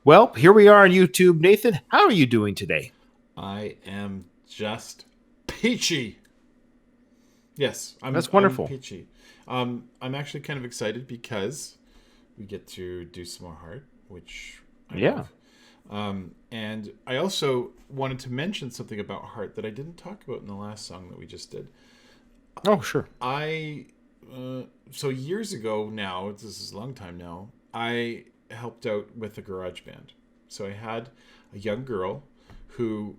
Well, here we are on YouTube. Nathan, how are you doing today? I am just peachy. Yes, That's wonderful. I'm peachy. I'm actually kind of excited because we get to do some more Heart, which I love. And I also wanted to mention something about Heart that I didn't talk about in the last song that we just did. Oh, sure. So years ago now, this is a long time now, I helped out with a garage band. So I had a young girl who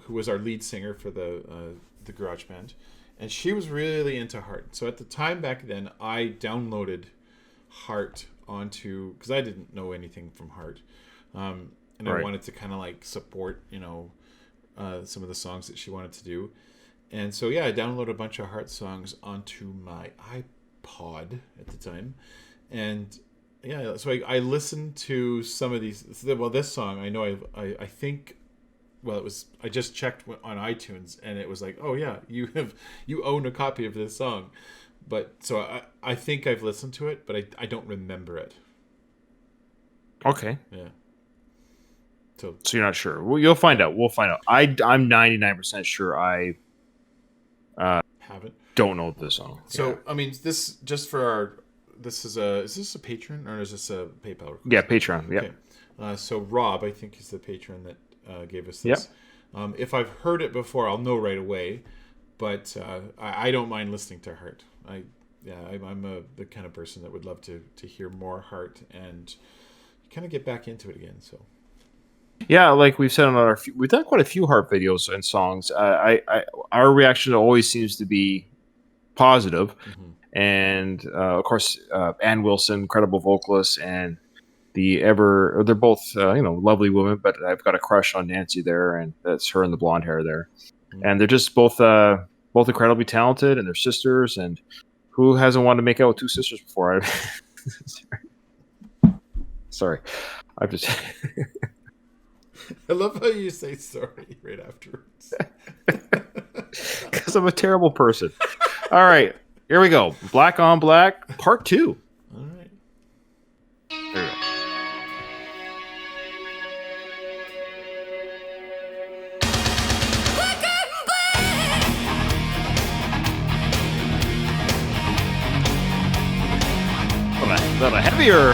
was our lead singer for the garage band, and she was really into Heart. So at the time back then, I downloaded Heart onto, because I didn't know anything from Heart, and I wanted to kind of like support some of the songs that she wanted to do. And so I downloaded a bunch of Heart songs onto my iPod at the time, and so I listened to some of these. Well, this song I know I think. Well, it was. I just checked on iTunes, and it was like, oh yeah, you own a copy of this song. But so I think I've listened to it, but I don't remember it. Okay. Yeah. So you're not sure. Well, you'll find out. We'll find out. I'm 99% sure I haven't. Don't know this song. So I mean, this just for our. Is this a patron or is this a PayPal request? Yeah, Patreon. Yeah. Okay. So Rob, I think, is the patron that gave us this. Yep. If I've heard it before, I'll know right away. But I don't mind listening to Heart. I'm the kind of person that would love to hear more Heart and kind of get back into it again. So. Yeah, like we've said on we've done quite a few Heart videos and songs. Our reaction always seems to be positive. Mm-hmm. And of course, Ann Wilson, incredible vocalist, and they're both lovely women. But I've got a crush on Nancy there, and that's her and the blonde hair there. Mm-hmm. And they're just both incredibly talented, and they're sisters. And who hasn't wanted to make out with two sisters before? Sorry, I'm just. I love how you say sorry right afterwards. Because I'm a terrible person. All right. Here we go. Black on Black, Part 2. All right. There we go. A little heavier.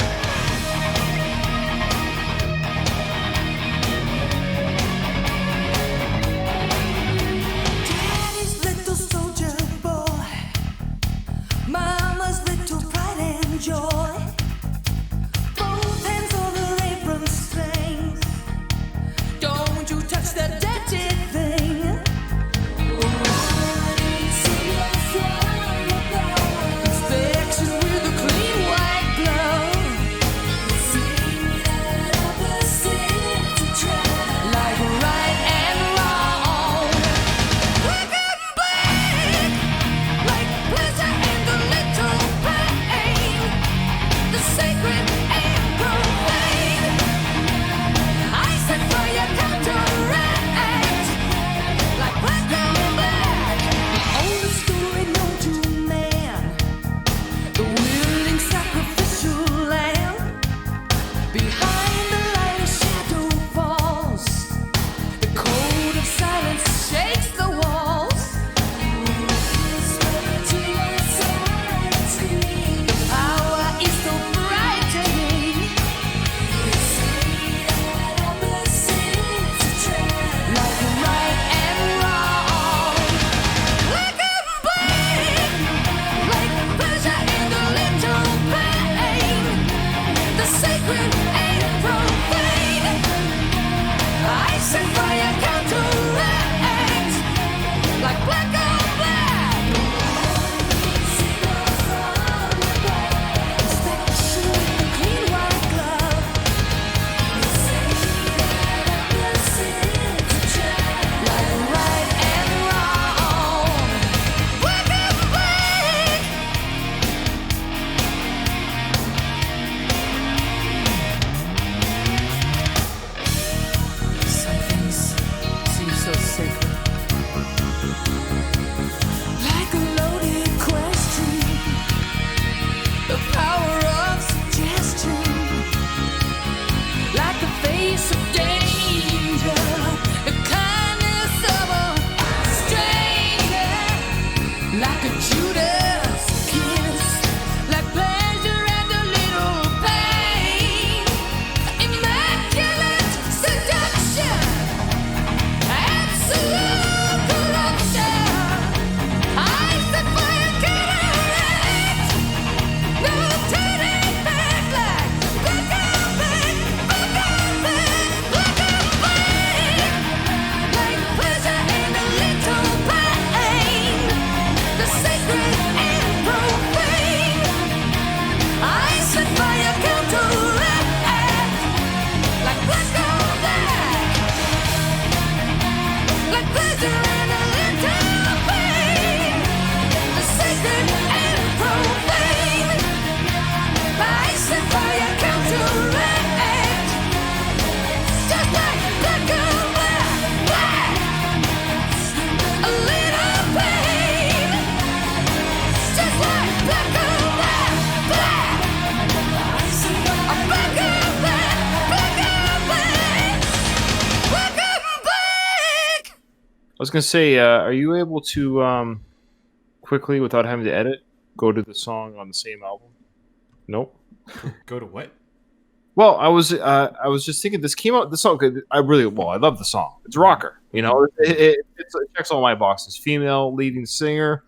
was gonna say, are you able to quickly, without having to edit, go to the song on the same album? Nope. Go to what? Well, I was just thinking this came out. The song, I love the song. It's a rocker. You know, it checks all my boxes. Female leading singer,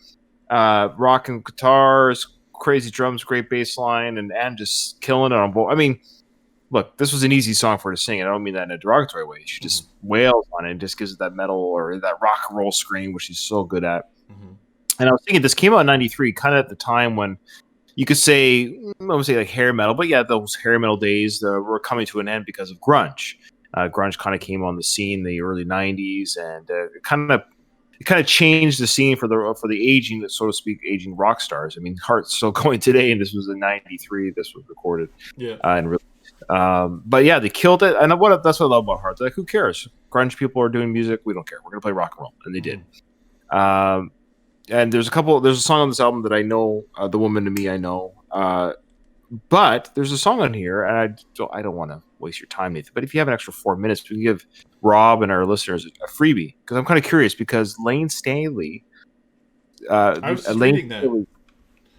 rocking guitars, crazy drums, great bass line, and just killing it on both. I mean, look, this was an easy song for her to sing. I don't mean that in a derogatory way. She just wails on it and just gives it that metal or that rock and roll scream, which she's so good at. And I was thinking this came out in '93, kind of at the time when you could say, I would say like hair metal, but yeah, those hair metal days were coming to an end because of grunge. Grunge kind of came on the scene in the early '90s, and it kind of changed the scene for the aging, so to speak, aging rock stars. I mean, Heart's still going today, and this was in '93. This was recorded, and released. But yeah, they killed it, and that's what I love about Heart. They're like, who cares? Grunge people are doing music. We don't care. We're gonna play rock and roll, and they did. And there's a song on this album that I know, The Woman to Me I Know. But there's a song on here, and I don't want to waste your time, Nathan, but if you have an extra 4 minutes, we can give Rob and our listeners a freebie, because I'm kind of curious, because Lane Staley... I was reading that.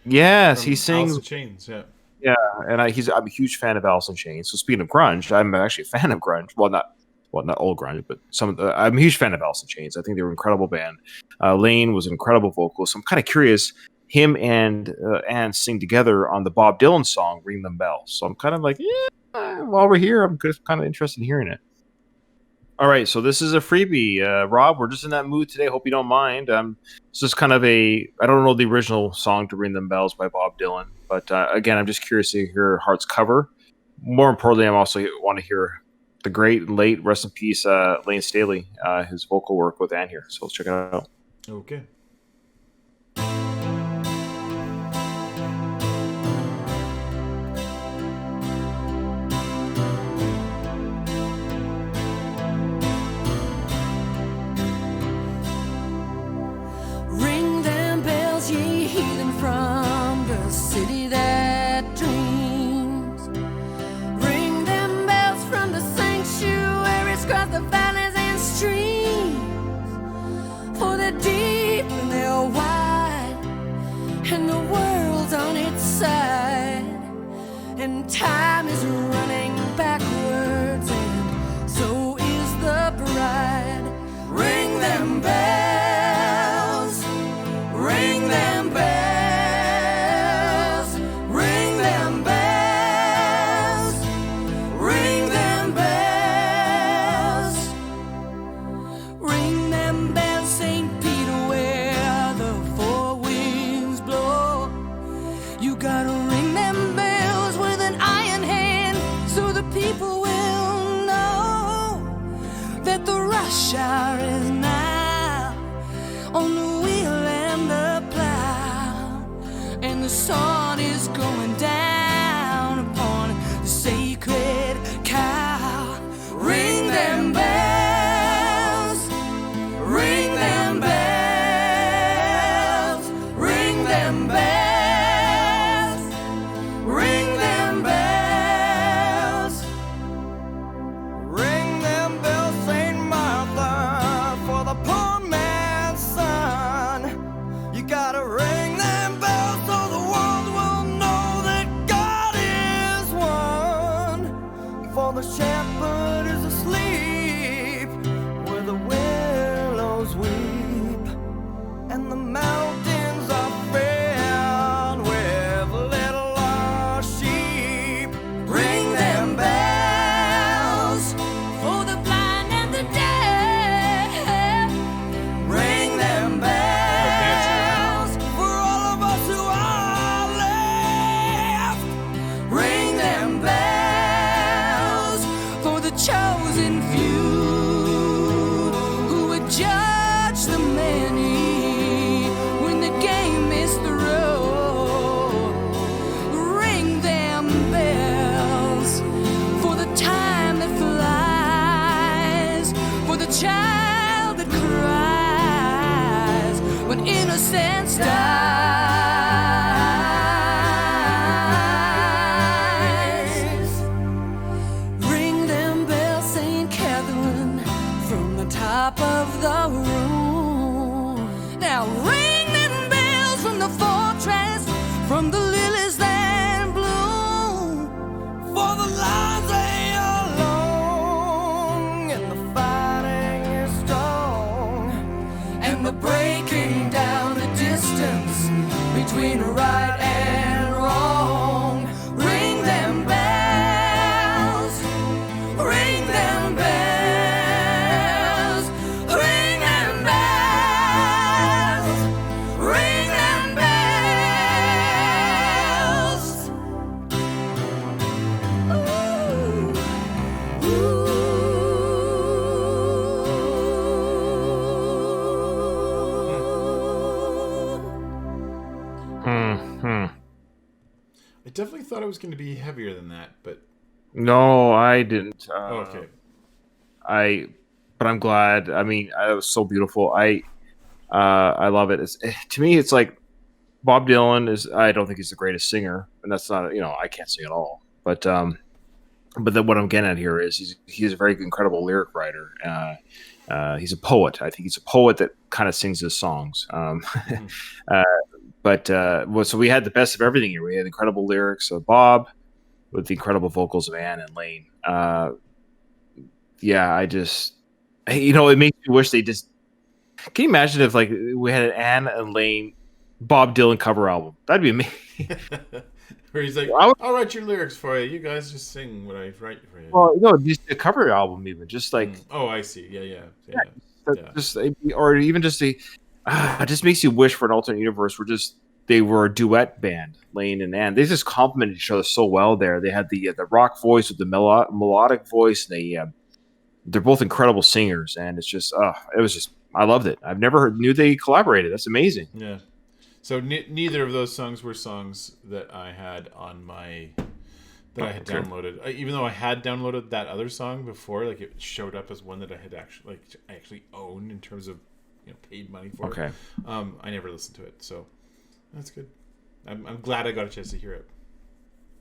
Yes, he sings... Alice in Chains, yeah. Yeah, and I'm a huge fan of Alice in Chains. So speaking of grunge, I'm actually a fan of grunge. Well, not all grunge, but I'm a huge fan of Alice in Chains. I think they were an incredible band. Lane was an incredible vocalist. So I'm kind of curious, him and Anne sing together on the Bob Dylan song "Ring Them Bells." So I'm kind of like, yeah, while we're here, I'm kind of interested in hearing it. All right, so this is a freebie. Rob, we're just in that mood today. Hope you don't mind. It's just kind of I don't know the original song to "Ring Them Bells" by Bob Dylan, but again, I'm just curious to hear Heart's cover. More importantly, I also want to hear the great late, rest in peace, Lane Staley, his vocal work with Anne here. So let's check it out. Okay. Ring them bells, ye heathen, from the city that dreams. Ring them bells from the sanctuaries, across the valleys and streams. For they're deep and they're wide, and the world's on its side. And time is running backwards, and so is the bride. Ring them bells, ring them bells, ring them bells, ring them bells. Ring them bells, St. Peter, where the four winds blow. You gotta ring them bells with an iron hand, so the people will know that the rush hour is now, on the wheel and the plow, and the sun is going down upon the sacred cow. Ring them bells, ring them bells, ring them bells, ring them bells. Ring them bells, St. Martha, for the poor man's son. You gotta ring them bells so the world will know that I definitely thought it was going to be heavier than that, but No, I didn't. okay. But I'm glad. I mean, it was so beautiful. I love it. To me, it's like Bob Dylan is. I don't think he's the greatest singer, and that's not. I can't sing at all. But then what I'm getting at here is he's a very incredible lyric writer. He's a poet. I think he's a poet that kind of sings his songs. So we had the best of everything here. We had incredible lyrics of Bob with the incredible vocals of Ann and Lane. It makes me wish they just. Can you imagine if like we had an Ann and Lane Bob Dylan cover album? That'd be amazing. Where he's like, I'll write your lyrics for you. You guys just sing what I write for you. Well, no, just a cover album, even just like. Oh, I see. Yeah. Or even just it just makes you wish for an alternate universe where they were a duet band, Lane and Ann. They just complemented each other so well. There, they had the rock voice with the melodic voice. And they're both incredible singers, and it's just it was just I loved it. I've never knew they collaborated. That's amazing. Yeah. So neither of those songs were songs that I had on my I had downloaded. Even though I had downloaded that other song before, like it showed up as one that I had actually owned in terms of paid money for. Okay. I never listened to it, so that's good. I'm glad I got a chance to hear it.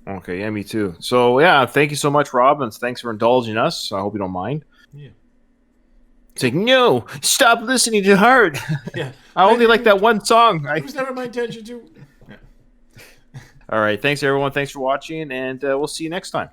Okay, yeah, me too. So yeah, thank you so much, Rob, and thanks for indulging us. I hope you don't mind. Yeah. It's like, no, stop listening to Hard. Yeah. I only like that one song. It was never my intention to. All right. Thanks, everyone. Thanks for watching, and we'll see you next time.